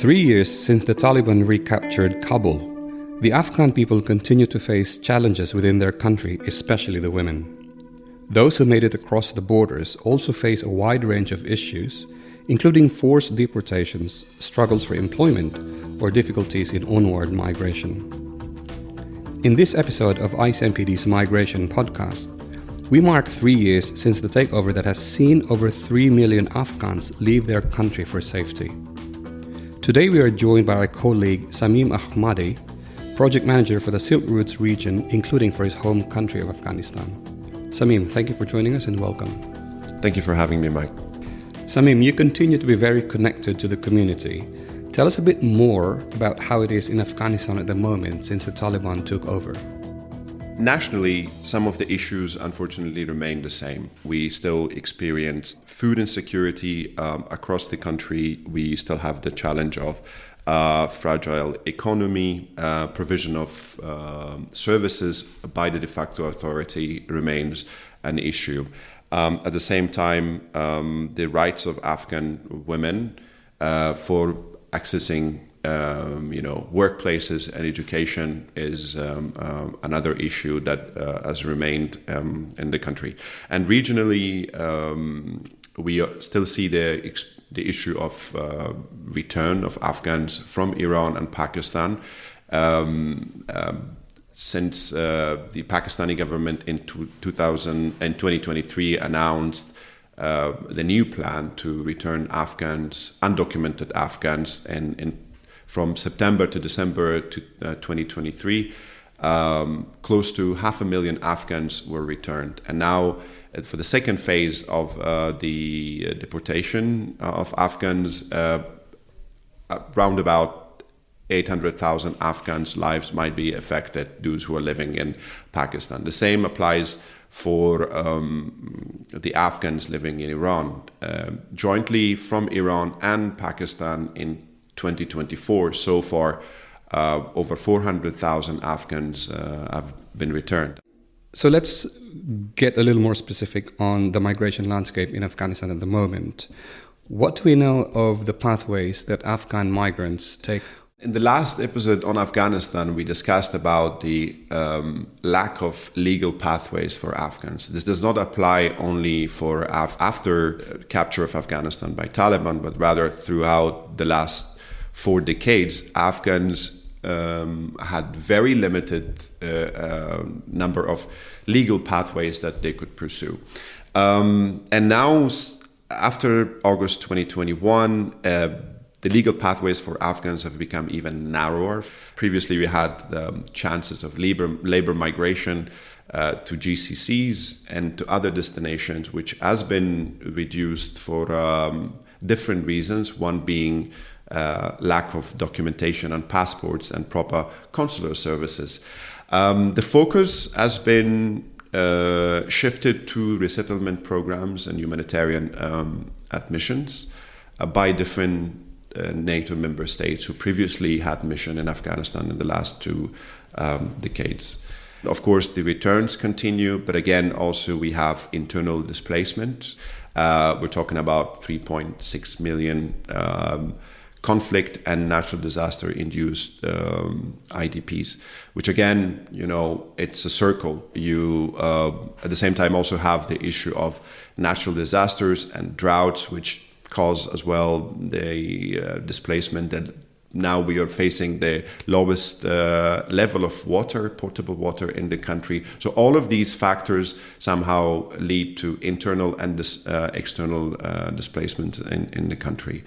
3 years since the Taliban recaptured Kabul, the Afghan people continue to face challenges within their country, especially the women. Those who made it across the borders also face a wide range of issues, including forced deportations, struggles for employment, or difficulties in onward migration. In this episode of ICMPD's Migration podcast, we mark 3 years since the takeover that has seen over 3 million Afghans leave their country for safety. Today we are joined by our colleague Samim Ahmadi, project manager for the Silk Routes region, including for his home country of Afghanistan. Samim, thank you for joining us and welcome. Thank you for having me, Mike. Samim, you continue to be very connected to the community. Tell us a bit more about how it is in Afghanistan at the moment since the Taliban took over. Nationally, some of the issues unfortunately remain the same. We still experience food insecurity across the country. We still have the challenge of fragile economy. Provision of services by the de facto authority remains an issue. At the same time, the rights of Afghan women for accessing workplaces and education is another issue that has remained in the country. And regionally, we still see the issue of return of Afghans from Iran and Pakistan. Since the Pakistani government in 2023 announced the new plan to return Afghans, undocumented Afghans, from September to December to 2023, close to 500,000 Afghans were returned. And now, for the second phase of the deportation of Afghans, around about 800,000 Afghans' lives might be affected, those who are living in Pakistan. The same applies for the Afghans living in Iran. Jointly from Iran and Pakistan in 2024, so far, over 400,000 Afghans have been returned. So let's get a little more specific on the migration landscape in Afghanistan at the moment. What do we know of the pathways that Afghan migrants take? In the last episode on Afghanistan, we discussed about the lack of legal pathways for Afghans. This does not apply only for after capture of Afghanistan by Taliban, but rather throughout the last 4 decades, Afghans had very limited number of legal pathways that they could pursue. And now, after August 2021, the legal pathways for Afghans have become even narrower. Previously, we had chances of labor migration to GCCs and to other destinations, which has been reduced for different reasons, one being lack of documentation and passports and proper consular services. The focus has been shifted to resettlement programs and humanitarian admissions by different NATO member states who previously had mission in Afghanistan in the last 2 decades. Of course, the returns continue, but again, also we have internal displacement. We're talking about 3.6 million conflict and natural disaster-induced IDPs, which again, it's a circle. You, at the same time, also have the issue of natural disasters and droughts, which cause as well the displacement that now we are facing the lowest level of water, potable water in the country. So all of these factors somehow lead to internal and external displacement in the country.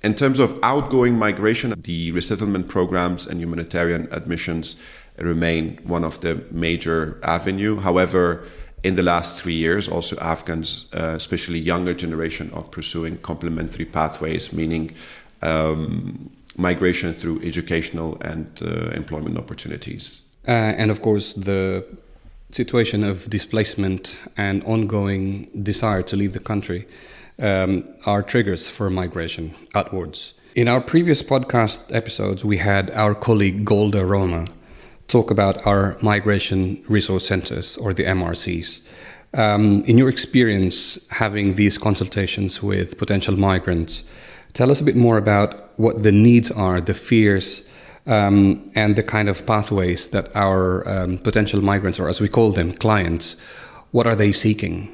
In terms of outgoing migration, the resettlement programs and humanitarian admissions remain one of the major avenues. However, in the last 3 years, also Afghans, especially younger generation, are pursuing complementary pathways, meaning migration through educational and employment opportunities. And of course, the situation of displacement and ongoing desire to leave the country are triggers for migration outwards. In our previous podcast episodes, we had our colleague Golda Roma talk about our migration resource centers, or the MRCs. In your experience having these consultations with potential migrants, Tell us a bit more about what the needs are, the fears, and the kind of pathways that our potential migrants, or as we call them, clients, what are they seeking?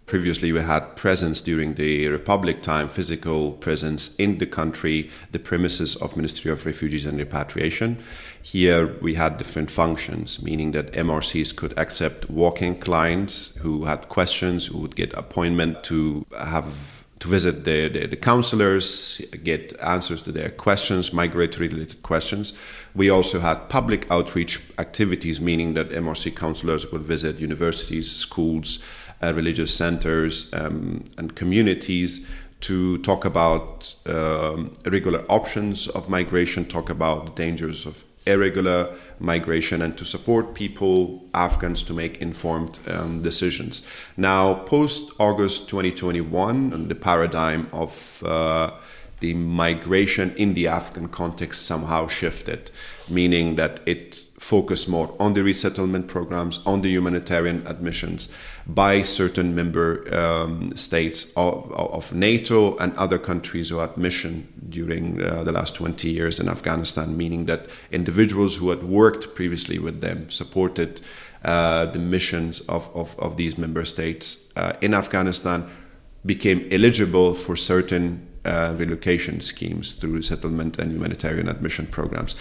Previously, we had presence during the Republic time, physical presence in the country, the premises of Ministry of Refugees and Repatriation. Here we had different functions, meaning that MRCs could accept walk-in clients who had questions, who would get appointment to visit the counselors, get answers to their questions, migratory-related questions. We also had public outreach activities, meaning that MRC counselors would visit universities, schools, religious centers, and communities to talk about irregular options of migration, talk about the dangers of irregular migration, and to support people, Afghans, to make informed decisions. Now, post-August 2021, the paradigm of the migration in the Afghan context somehow shifted, meaning that it focused more on the resettlement programs, on the humanitarian admissions by certain member states of NATO and other countries who had mission during the last 20 years in Afghanistan, meaning that individuals who had worked previously with them supported the missions of these member states in Afghanistan, became eligible for certain relocation schemes through resettlement and humanitarian admission programs.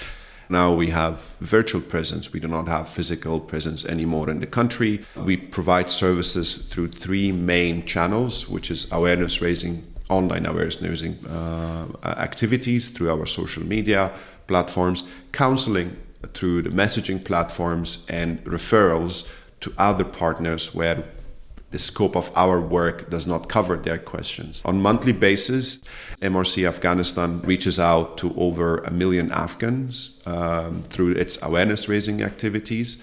Now we have virtual presence. We do not have physical presence anymore in the country. We provide services through three main channels, which is awareness raising, online awareness raising activities through our social media platforms, counseling through the messaging platforms, and referrals to other partners where the scope of our work does not cover their questions. On a monthly basis, MRC Afghanistan reaches out to over 1 million Afghans through its awareness-raising activities.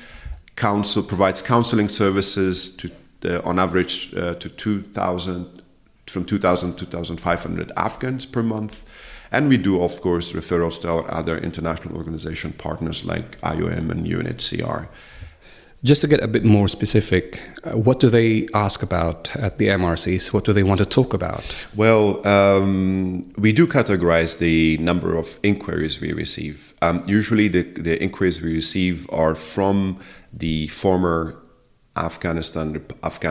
Council provides counseling services to, on average, to 2,000 to 2,500 Afghans per month. And we do, of course, referrals to our other international organization partners like IOM and UNHCR. Just to get a bit more specific, what do they ask about at the MRCs? What do they want to talk about? Well, we do categorize the number of inquiries we receive. Usually the inquiries we receive are from the former Afghan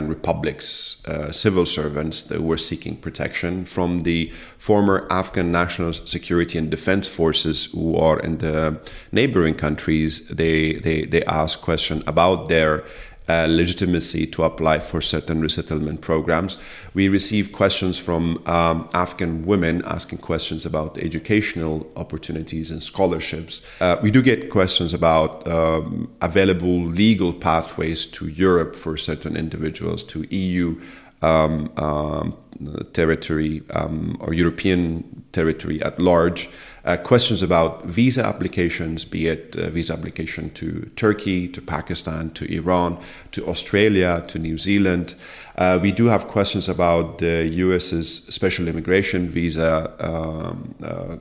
republics, civil servants that were seeking protection, from the former Afghan national security and defense forces who are in the neighboring countries. They ask questions about their legitimacy to apply for certain resettlement programs. We receive questions from Afghan women asking questions about educational opportunities and scholarships. We do get questions about available legal pathways to Europe for certain individuals, to EU territory or European territory at large. Questions about visa applications, be it visa application to Turkey, to Pakistan, to Iran, to Australia, to New Zealand. We do have questions about the US's special immigration visa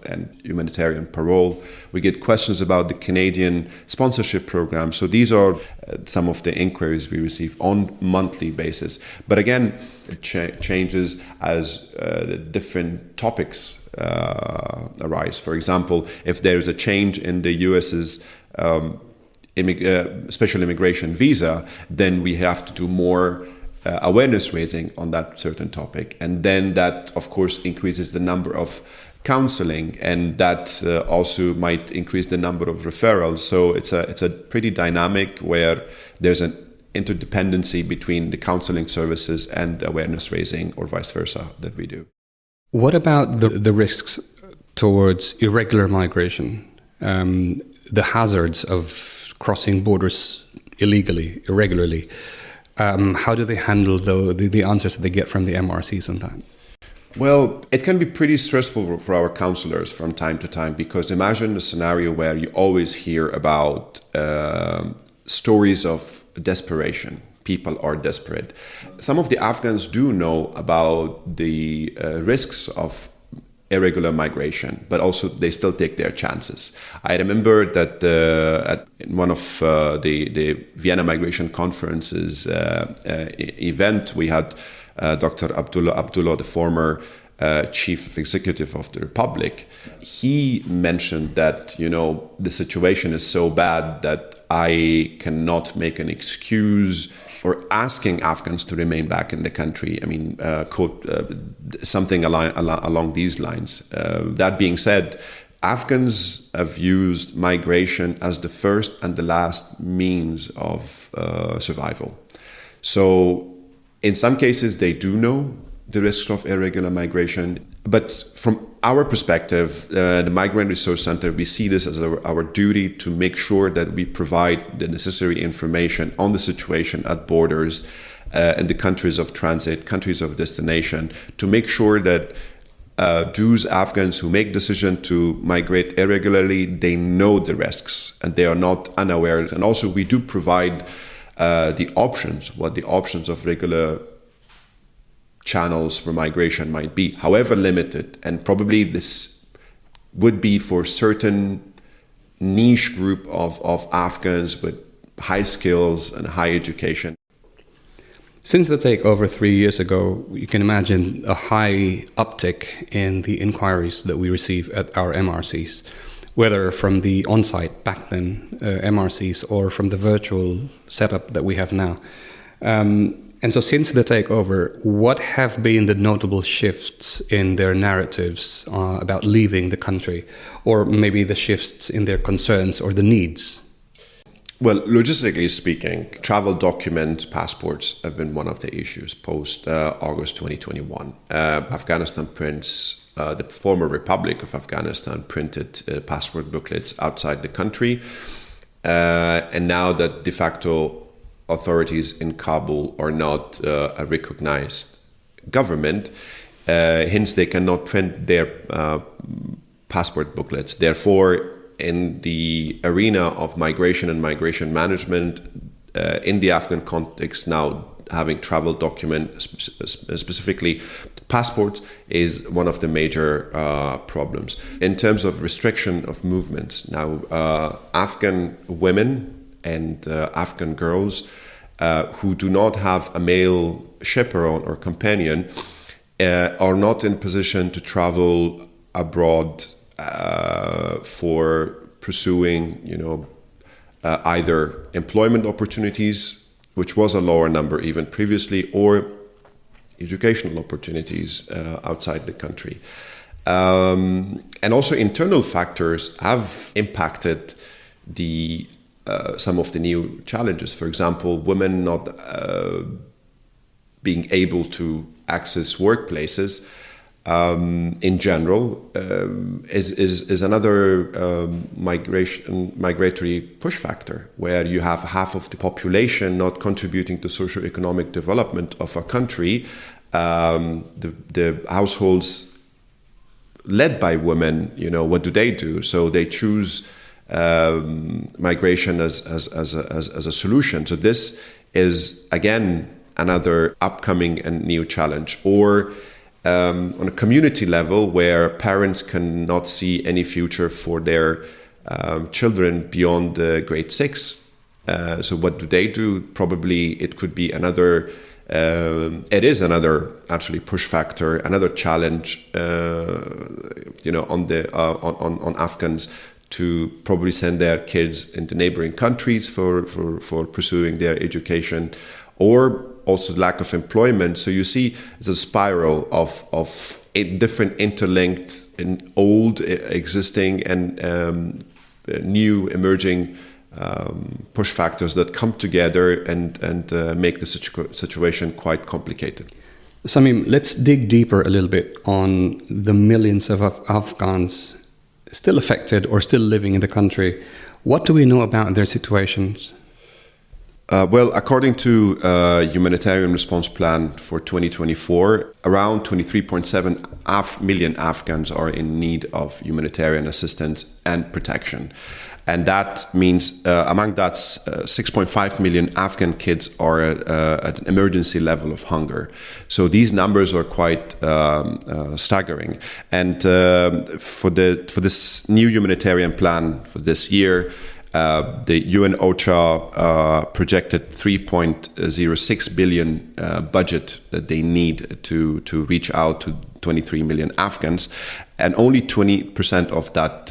and humanitarian parole. We get questions about the Canadian sponsorship program. So these are some of the inquiries we receive on monthly basis. But again, it changes as different topics arise. For example, if there is a change in the US's special immigration visa, then we have to do more awareness raising on that certain topic. And then that, of course, increases the number of counseling, and that also might increase the number of referrals. So it's a pretty dynamic where there's an interdependency between the counseling services and awareness raising, or vice versa, that we do. What about the risks towards irregular migration, the hazards of crossing borders illegally, irregularly? How do they handle the answers that they get from the MRCs on that? Well, it can be pretty stressful for our counselors from time to time, because imagine a scenario where you always hear about stories of desperation. People are desperate. Some of the Afghans do know about the risks of irregular migration, but also they still take their chances. I remember that at one of the Vienna Migration Conference's event, we had Dr. Abdullah, the former chief executive of the republic, he mentioned that, the situation is so bad that I cannot make an excuse for asking Afghans to remain back in the country. I mean, quote, something along these lines. That being said, Afghans have used migration as the first and the last means of survival. So in some cases, they do know the risks of irregular migration. But from our perspective, the Migrant Resource Center, we see this as our duty to make sure that we provide the necessary information on the situation at borders in the countries of transit, countries of destination, to make sure that those Afghans who make decision to migrate irregularly, they know the risks and they are not unaware. And also we do provide the options, what the options of regular channels for migration might be, however limited. And probably this would be for certain niche group of Afghans with high skills and high education. Since the takeover 3 years ago, you can imagine a high uptick in the inquiries that we receive at our MRCs, whether from the on-site back then MRCs or from the virtual setup that we have now. And so since the takeover, what have been the notable shifts in their narratives about leaving the country, or maybe the shifts in their concerns or the needs? Well, logistically speaking, travel document passports have been one of the issues post August 2021. Afghanistan prints, the former Republic of Afghanistan printed passport booklets outside the country. And now that de facto authorities in Kabul are not a recognized government, hence they cannot print their passport booklets. Therefore, in the arena of migration and migration management, in the Afghan context now, having travel documents, specifically passports, is one of the major problems. In terms of restriction of movements, now Afghan women and Afghan girls who do not have a male chaperone or companion are not in position to travel abroad for pursuing, either employment opportunities, which was a lower number even previously, or educational opportunities outside the country. And also internal factors have impacted some of the new challenges. For example, women not being able to access workplaces in general is another migratory push factor, where you have half of the population not contributing to socio-economic development of a country. The households led by women, what do? So they choose migration as a solution. So this is again another upcoming and new challenge. Or on a community level, where parents cannot see any future for their children beyond grade 6. So what do? Probably it could be another. It is another actually push factor, another challenge, on Afghans to probably send their kids into neighboring countries for pursuing their education, or also lack of employment. So you see it's a spiral of different interlinked and old, existing and new emerging push factors that come together and make the situation quite complicated. Samim, let's dig deeper a little bit on the millions of Afghans still affected or still living in the country. What do we know about their situations? Well, according to Humanitarian Response Plan for 2024, around 23.7 million Afghans are in need of humanitarian assistance and protection. And that means among that, 6.5 million Afghan kids are at an emergency level of hunger. So these numbers are quite staggering. And for this new humanitarian plan for this year, The UN OCHA projected 3.06 billion budget that they need to reach out to 23 million Afghans, and only 20% of that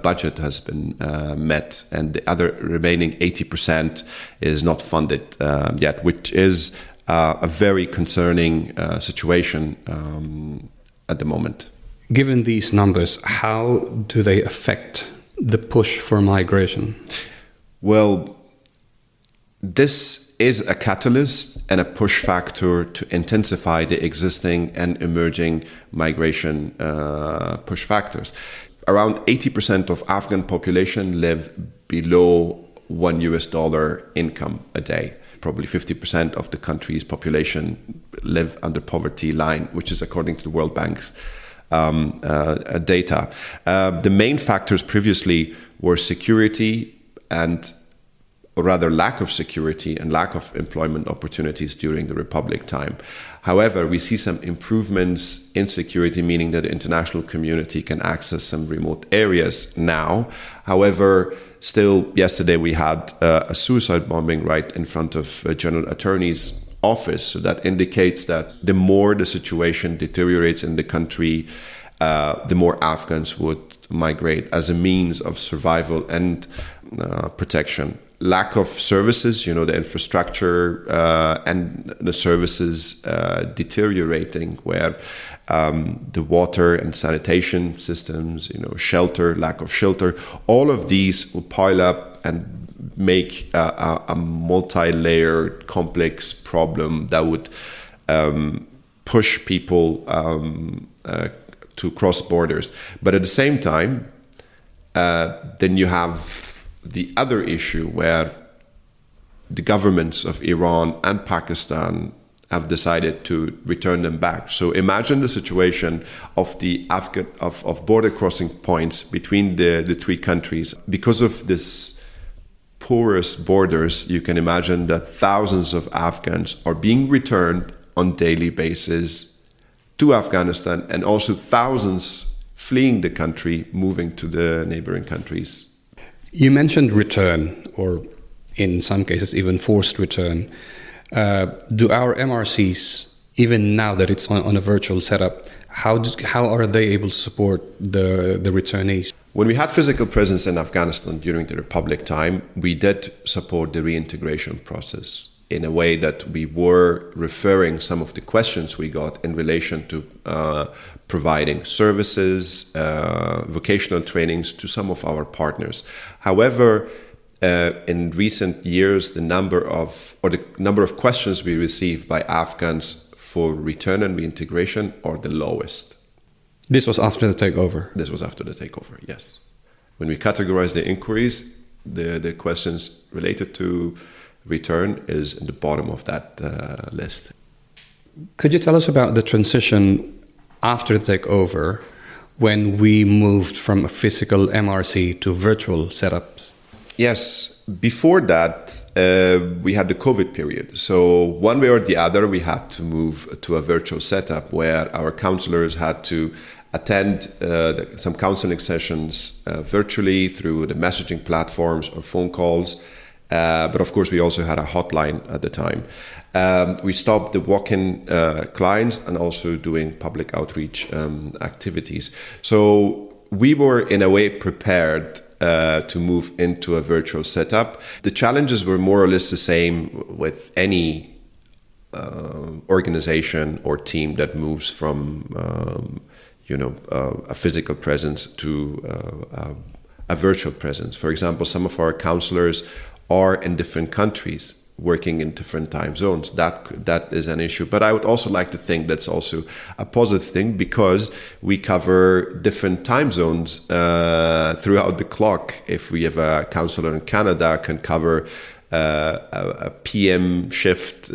budget has been met, and the other remaining 80% is not funded yet, which is a very concerning situation at the moment. Given these numbers, how do they affect the push for migration? Well, this is a catalyst and a push factor to intensify the existing and emerging migration push factors. Around 80% of Afghan population live below $1 income a day. Probably 50% of the country's population live under poverty line, which is according to the World Bank's data. The main factors previously were security or rather lack of security and lack of employment opportunities during the Republic time. However, we see some improvements in security, meaning that the international community can access some remote areas now. However, still yesterday we had a suicide bombing right in front of a general attorney's office. So that indicates that the more the situation deteriorates in the country, the more Afghans would migrate as a means of survival and protection. Lack of services, the infrastructure and the services deteriorating, where the water and sanitation systems, shelter, lack of shelter, all of these will pile up and make a multi-layered, complex problem that would push people to cross borders. But at the same time, then you have the other issue where the governments of Iran and Pakistan have decided to return them back. So imagine the situation of the of border crossing points between the three countries. Because of this porous borders, you can imagine that thousands of Afghans are being returned on daily basis to Afghanistan, and also thousands fleeing the country, moving to the neighboring countries. You mentioned return, or in some cases even forced return. Do our MRCs, even now that it's on a virtual setup, how are they able to support the returnees? When we had physical presence in Afghanistan during the Republic time, we did support the reintegration process in a way that we were referring some of the questions we got in relation to providing services, vocational trainings to some of our partners. However, in recent years, the number of questions we receive by Afghans for return and reintegration are the lowest. This was after the takeover? This was after the takeover, yes. When we categorize the inquiries, the questions related to return is in the bottom of that list. Could you tell us about the transition after the takeover, when we moved from a physical MRC to virtual setups? Yes, before that, we had the COVID period. So one way or the other, we had to move to a virtual setup where our counselors had to attend some counseling sessions virtually through the messaging platforms or phone calls. But of course, we also had a hotline at the time. We stopped the walk-in clients and also doing public outreach activities. So we were in a way prepared to move into a virtual setup. The challenges were more or less the same with any organization or team that moves from a physical presence to a virtual presence. For example, some of our counselors are in different countries, working in different time zones. That is an issue. But I would also like to think that's also a positive thing, because we cover different time zones throughout the clock. If we have a counselor in Canada, can cover a PM shift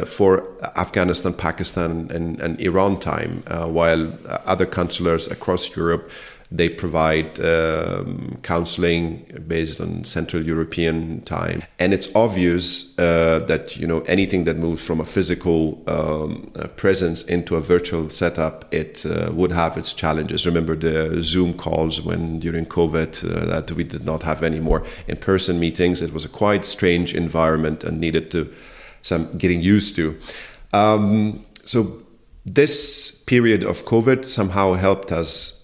for Afghanistan, Pakistan, and Iran time, while other counselors across Europe They provide counseling based on Central European time. And it's obvious that, anything that moves from a physical presence into a virtual setup, it would have its challenges. Remember the Zoom calls when during COVID that we did not have any more in-person meetings. It was a quite strange environment and needed some getting used to. So this period of COVID somehow helped us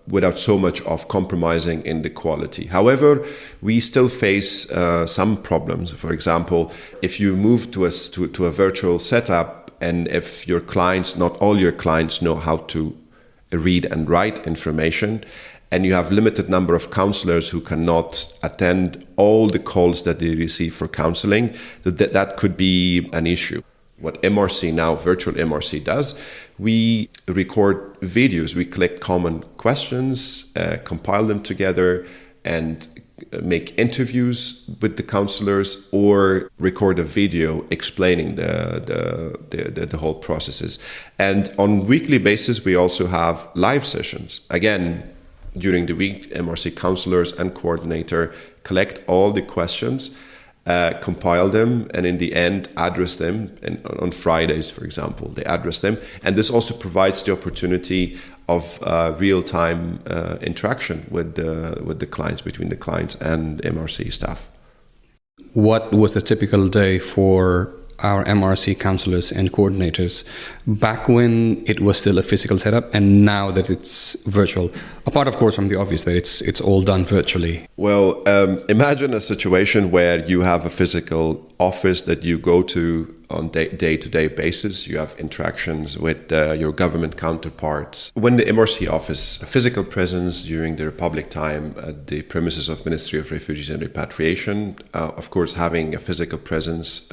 without so much of compromising in the quality. However, we still face some problems. For example, if you move to a virtual setup, and if your clients, not all your clients know how to read and write information, and you have limited number of counselors who cannot attend all the calls that they receive for counseling, that could be an issue. What MRC now, virtual MRC does, we record videos, we collect common questions, compile them together, and make interviews with the counselors, or record a video explaining the whole processes. And on weekly basis, we also have live sessions. Again, during the week, MRC counselors and coordinator collect all the questions, compile them, and in the end address them. And on Fridays, for example, they address them. And this also provides the opportunity of real-time interaction with the clients, between the clients and MRC staff. What was a typical day for our MRC counselors and coordinators back when it was still a physical setup and now that it's virtual? Apart, of course, from the obvious that it's all done virtually. Well, imagine a situation where you have a physical office that you go to on day-to-day basis. You have interactions with your government counterparts. When the MRC office, physical presence during the Republic time at the premises of Ministry of Refugees and Repatriation, of course, having a physical presence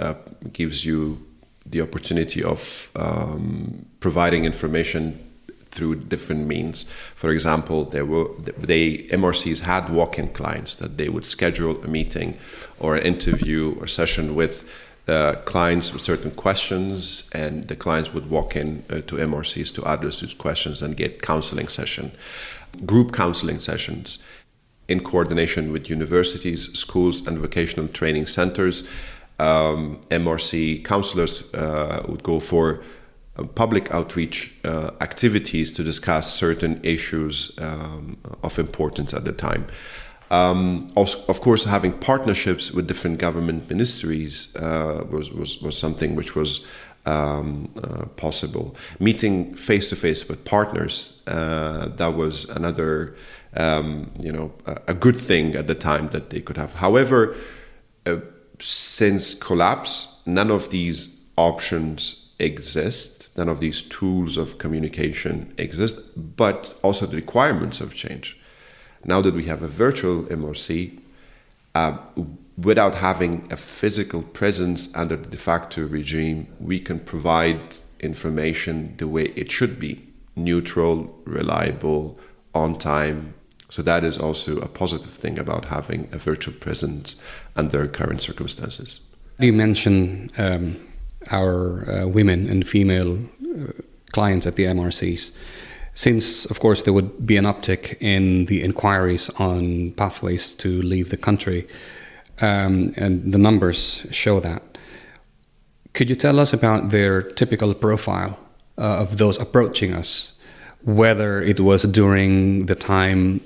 gives you the opportunity of providing information through different means. For example, MRCs had walk-in clients that they would schedule a meeting or an interview or session with clients with certain questions, and the clients would walk in to MRCs to address those questions and get counseling session, group counseling sessions in coordination with universities, schools, and vocational training centers. MRC counselors would go for public outreach activities to discuss certain issues of importance at the time. Also, of course, having partnerships with different government ministries was something which was possible. Meeting face-to-face with partners, that was another, a good thing at the time that they could have. However, since collapse, none of these options exist. None of these tools of communication exist, but also the requirements have changed. Now that we have a virtual MRC, without having a physical presence under the de facto regime, we can provide information the way it should be: neutral, reliable, on time. So that is also a positive thing about having a virtual presence under current circumstances. You mentioned our women and female clients at the MRCs. Since, of course, there would be an uptick in the inquiries on pathways to leave the country, and the numbers show that. Could you tell us about their typical profile of those approaching us, whether it was during the time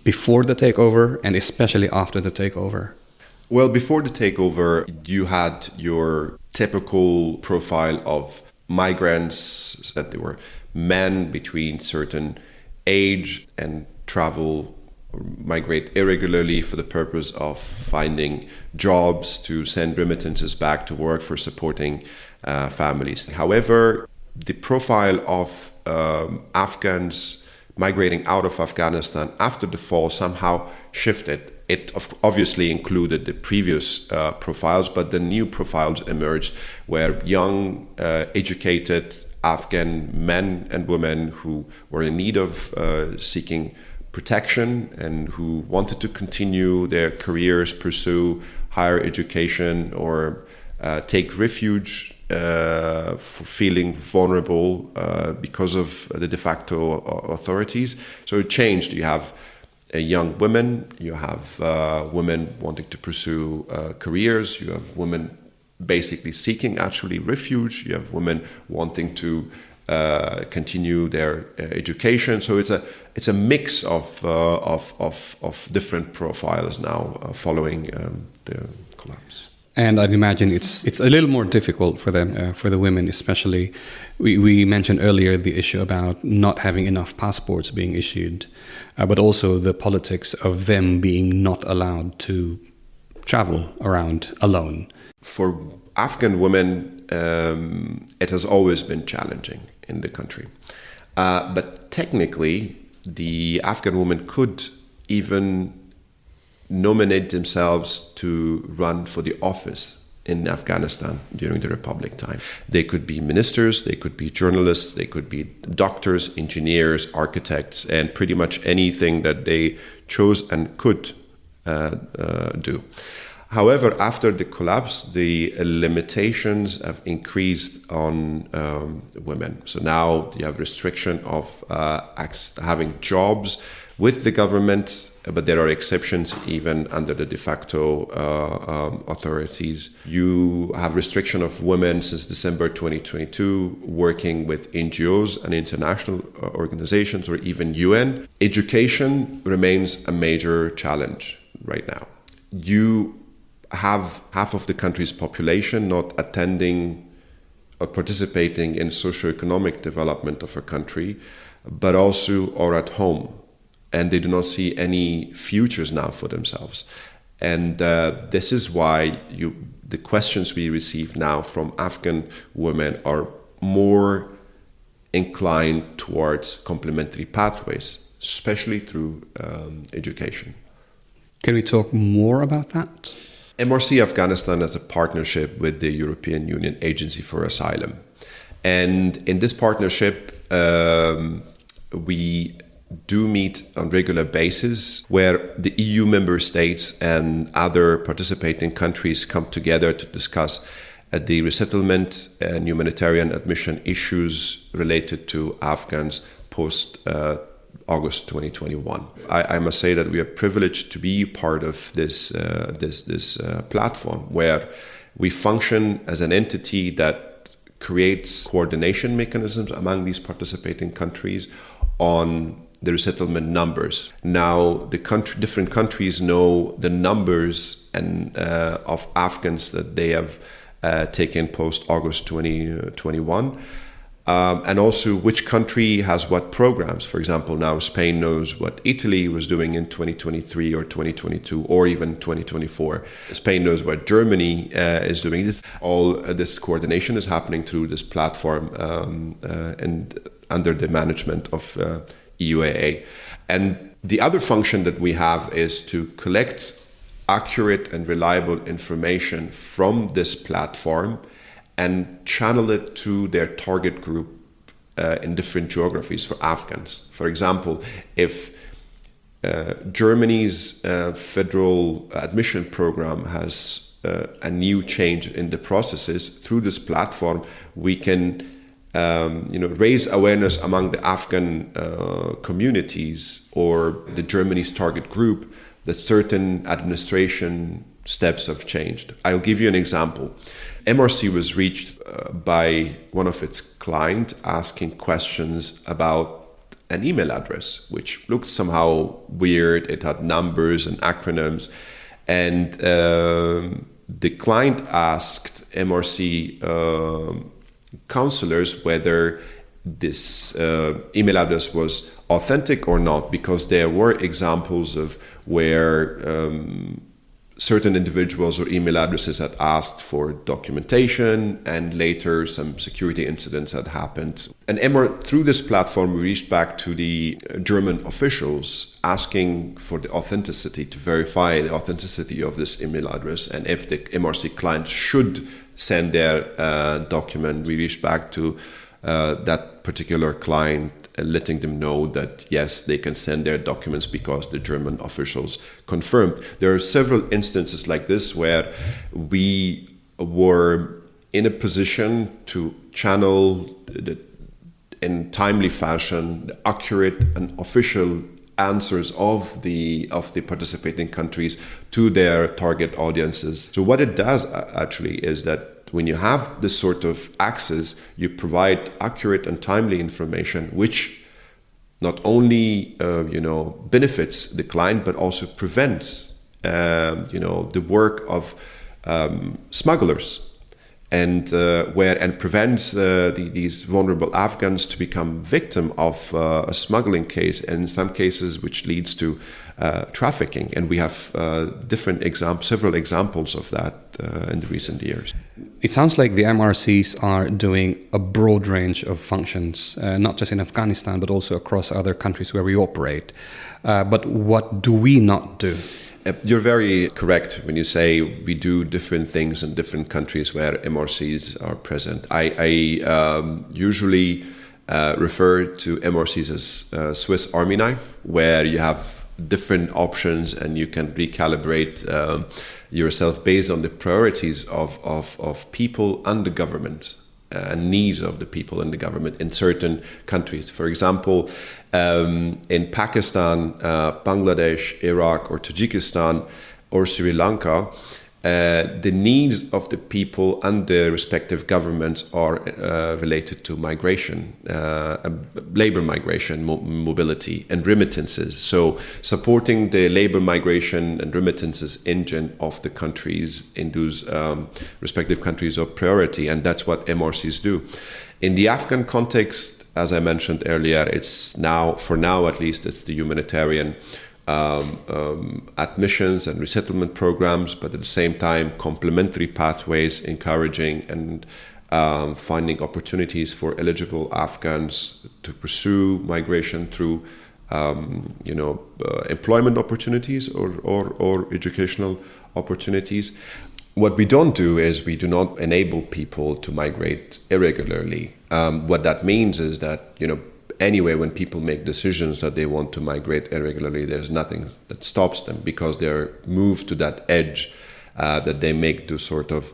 before the takeover and especially after the takeover? Well, before the takeover, you had your typical profile of migrants, that they were men between certain age and travel or migrate irregularly for the purpose of finding jobs to send remittances back to work for supporting families. However, the profile of Afghans migrating out of Afghanistan after the fall somehow shifted. It obviously included the previous profiles, but the new profiles emerged where young, educated Afghan men and women who were in need of seeking protection and who wanted to continue their careers, pursue higher education, or take refuge feeling vulnerable because of the de facto authorities. So it changed. You have young women, you have women wanting to pursue careers, you have women basically seeking actually refuge, you have women wanting to continue their education. So it's a mix of different profiles now following the collapse. And I'd imagine it's a little more difficult for them, for the women especially. We mentioned earlier the issue about not having enough passports being issued, but also the politics of them being not allowed to travel around alone. For Afghan women, it has always been challenging in the country. But technically, the Afghan women could even nominate themselves to run for the office in Afghanistan during the Republic time. They could be ministers, they could be journalists, they could be doctors, engineers, architects, and pretty much anything that they chose and could do. However, after the collapse, the limitations have increased on women. So now you have restriction of having jobs with the government, but there are exceptions even under the de facto authorities. You have restriction of women since December 2022 working with NGOs and international organizations or even UN. Education remains a major challenge right now. You have half of the country's population not attending or participating in socio-economic development of a country, but also are at home. And they do not see any futures now for themselves. And this is why the questions we receive now from Afghan women are more inclined towards complementary pathways, especially through education. Can we talk more about that? MRC Afghanistan has a partnership with the European Union Agency for Asylum. And in this partnership, we do meet on regular basis where the EU member states and other participating countries come together to discuss the resettlement and humanitarian admission issues related to Afghans post August 2021. I must say that we are privileged to be part of this platform where we function as an entity that creates coordination mechanisms among these participating countries on the resettlement numbers. Now, different countries know the numbers and of Afghans that they have taken post-August 2021, and also which country has what programs. For example, now Spain knows what Italy was doing in 2023 or 2022 or even 2024. Spain knows what Germany is doing. This coordination is happening through this platform and under the management of EUAA. And the other function that we have is to collect accurate and reliable information from this platform and channel it to their target group in different geographies for Afghans. For example, if Germany's federal admission program has a new change in the processes, through this platform, we can raise awareness among the Afghan communities or the Germany's target group that certain administration steps have changed. I'll give you an example. MRC was reached by one of its clients asking questions about an email address, which looked somehow weird. It had numbers and acronyms. And the client asked MRC counselors whether this email address was authentic or not, because there were examples of where certain individuals or email addresses had asked for documentation and later some security incidents had happened. And through this platform, we reached back to the German officials asking for the authenticity, to verify the authenticity of this email address, and if the MRC client should send their document. We reached back to that particular client, letting them know that yes, they can send their documents because the German officials confirmed. There are several instances like this where we were in a position to channel in timely fashion the accurate and official answers of the participating countries to their target audiences. So what it does actually is that when you have this sort of access, you provide accurate and timely information, which not only benefits the client, but also prevents the work of smugglers, and prevents these vulnerable Afghans to become victim of a smuggling case, and in some cases which leads to trafficking. And we have several examples of that in the recent years. It sounds like the MRCs are doing a broad range of functions, not just in Afghanistan, but also across other countries where we operate. But what do we not do? You're very correct when you say we do different things in different countries where MRCs are present. I usually refer to MRCs as Swiss Army knife, where you have different options and you can recalibrate yourself based on the priorities of people and the government and needs of the people and the government in certain countries. For example, in Pakistan, Bangladesh, Iraq, or Tajikistan, or Sri Lanka, the needs of the people and their respective governments are related to migration, labor migration, mobility, and remittances. So supporting the labor migration and remittances engine of the countries in those respective countries of priority, and that's what MRCs do. In the Afghan context, as I mentioned earlier, it's now, for now at least, it's the humanitarian admissions and resettlement programs, but at the same time, complementary pathways, encouraging and finding opportunities for eligible Afghans to pursue migration through, employment opportunities or educational opportunities. What we don't do is we do not enable people to migrate irregularly. What that means is that, anyway, when people make decisions that they want to migrate irregularly, there's nothing that stops them because they're moved to that edge that they make those sort of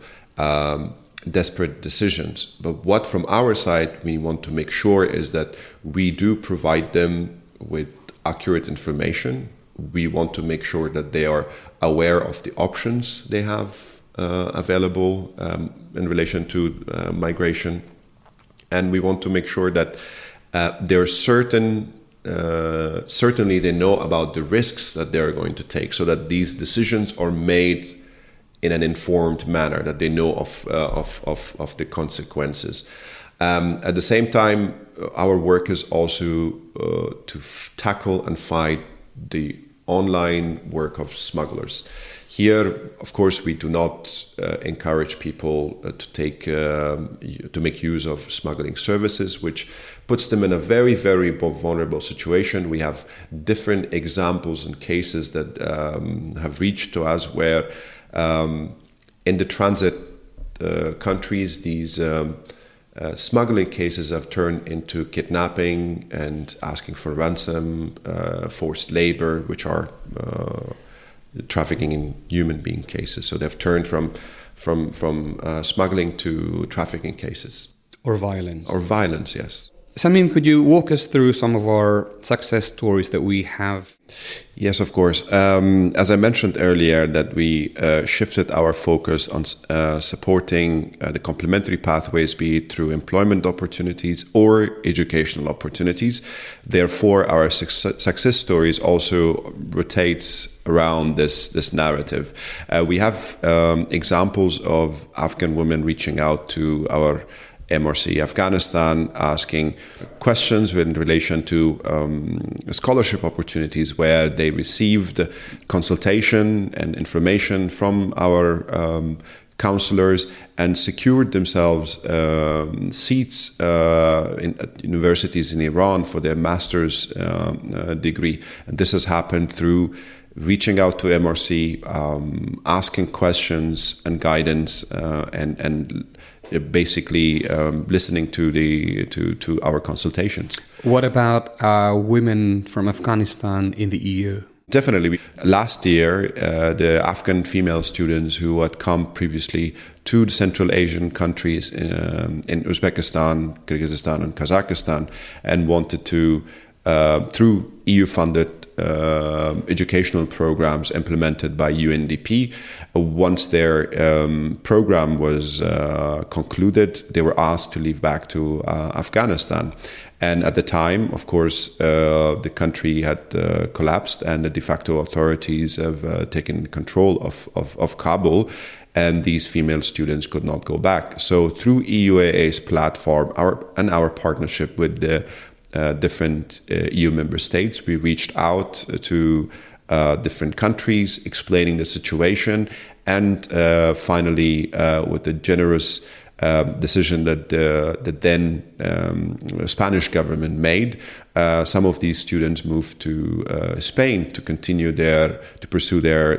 desperate decisions. But what from our side we want to make sure is that we do provide them with accurate information. We want to make sure that they are aware of the options they have available in relation to migration. And we want to make sure that they're certainly they know about the risks that they're going to take, so that these decisions are made in an informed manner, that they know of the consequences. At the same time, our work is also to tackle and fight the online work of smugglers. Here, of course, we do not encourage people to make use of smuggling services, which puts them in a very, very vulnerable situation. We have different examples and cases that have reached to us where in the transit countries, these smuggling cases have turned into kidnapping and asking for ransom, forced labor, which are trafficking in human being cases. So they've turned from smuggling to trafficking cases. Or violence. Or violence, yes. Samim, could you walk us through some of our success stories that we have? Yes, of course. As I mentioned earlier, that we shifted our focus on supporting the complementary pathways, be it through employment opportunities or educational opportunities. Therefore, our success stories also rotates around this narrative. We have examples of Afghan women reaching out to our MRC Afghanistan, asking questions in relation to scholarship opportunities where they received consultation and information from our counselors and secured themselves seats at universities in Iran for their master's degree. And this has happened through reaching out to MRC, asking questions and guidance, and basically listening to our consultations. What about women from Afghanistan in the EU? Definitely. Last year, the Afghan female students who had come previously to the Central Asian countries in Uzbekistan, Kyrgyzstan, and Kazakhstan, and wanted to, through EU-funded educational programs implemented by UNDP, once their program was concluded, they were asked to leave back to Afghanistan. And at the time, of course, the country had collapsed and the de facto authorities have taken control of Kabul, and these female students could not go back. So through EUAA's platform our partnership with the different EU member states, we reached out to different countries explaining the situation, and finally with the generous decision that the then Spanish government made, some of these students moved to Spain to pursue their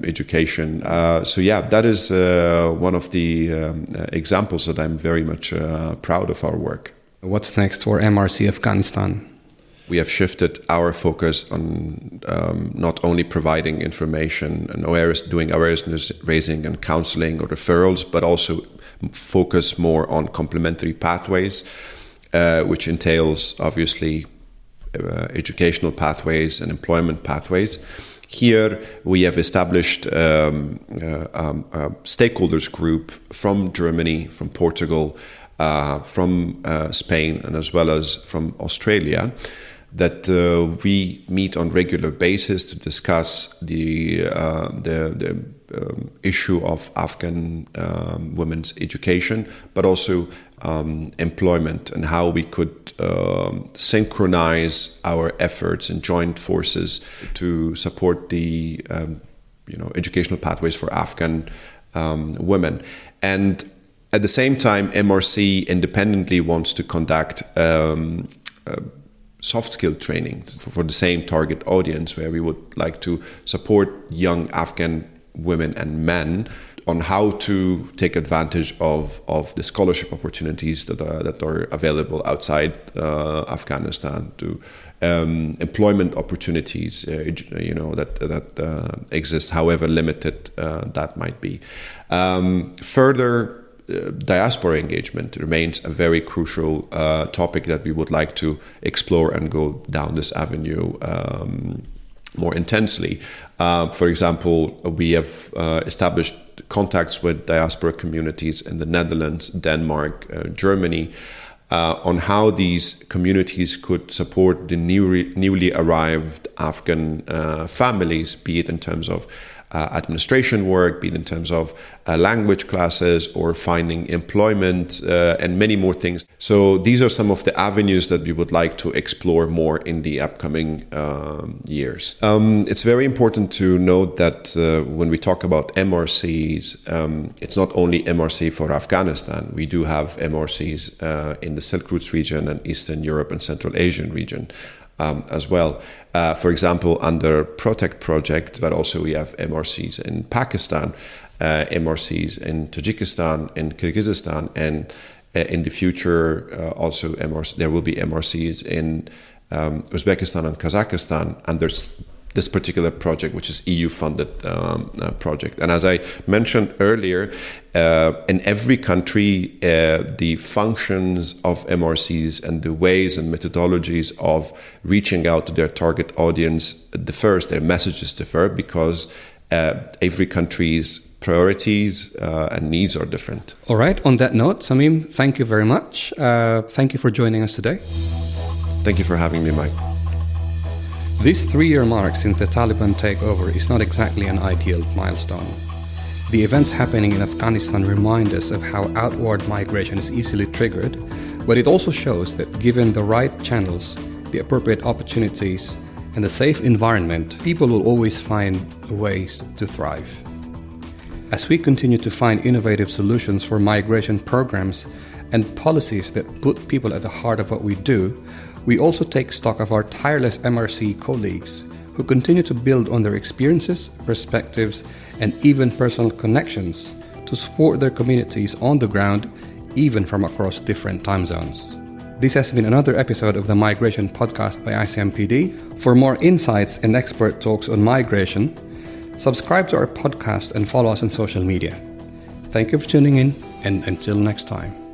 education. So yeah, that is one of the examples that I'm very much proud of our work. What's next for MRC Afghanistan? We have shifted our focus on not only providing information and doing awareness raising and counseling or referrals, but also focus more on complementary pathways, which entails obviously educational pathways and employment pathways. Here we have established a stakeholders group from Germany, from Portugal, from Spain, and as well as from Australia, that we meet on regular basis to discuss the issue of Afghan women's education, but also employment, and how we could synchronize our efforts and joint forces to support the educational pathways for Afghan women. And at the same time, MRC independently wants to conduct soft skill training for the same target audience, where we would like to support young Afghan women and men on how to take advantage of the scholarship opportunities that are available outside Afghanistan, to employment opportunities that exist, however limited that might be. Further, diaspora engagement remains a very crucial topic that we would like to explore and go down this avenue more intensely. For example, we have established contacts with diaspora communities in the Netherlands, Denmark, Germany, on how these communities could support the newly arrived Afghan families, be it in terms of administration work, be it in terms of language classes or finding employment, and many more things. So these are some of the avenues that we would like to explore more in the upcoming years. It's very important to note that when we talk about MRCs, it's not only MRC for Afghanistan. We do have MRCs in the Silk Routes region and Eastern Europe and Central Asian region as well. For example, under Protect Project, but also we have MRCs in Pakistan, MRCs in Tajikistan, in Kyrgyzstan, and in the future also there will be MRCs in Uzbekistan and Kazakhstan, and there's this particular project, which is EU-funded project. And as I mentioned earlier, in every country, the functions of MRCs and the ways and methodologies of reaching out to their target audience differs, their messages differ, because every country's priorities and needs are different. All right, on that note, Samim, thank you very much. Thank you for joining us today. Thank you for having me, Mike. This 3-year mark since the Taliban takeover is not exactly an ideal milestone. The events happening in Afghanistan remind us of how outward migration is easily triggered, but it also shows that given the right channels, the appropriate opportunities, and a safe environment, people will always find ways to thrive. As we continue to find innovative solutions for migration programs and policies that put people at the heart of what we do, we also take stock of our tireless MRC colleagues who continue to build on their experiences, perspectives, and even personal connections to support their communities on the ground, even from across different time zones. This has been another episode of the Migration Podcast by ICMPD. For more insights and expert talks on migration, subscribe to our podcast and follow us on social media. Thank you for tuning in, and until next time.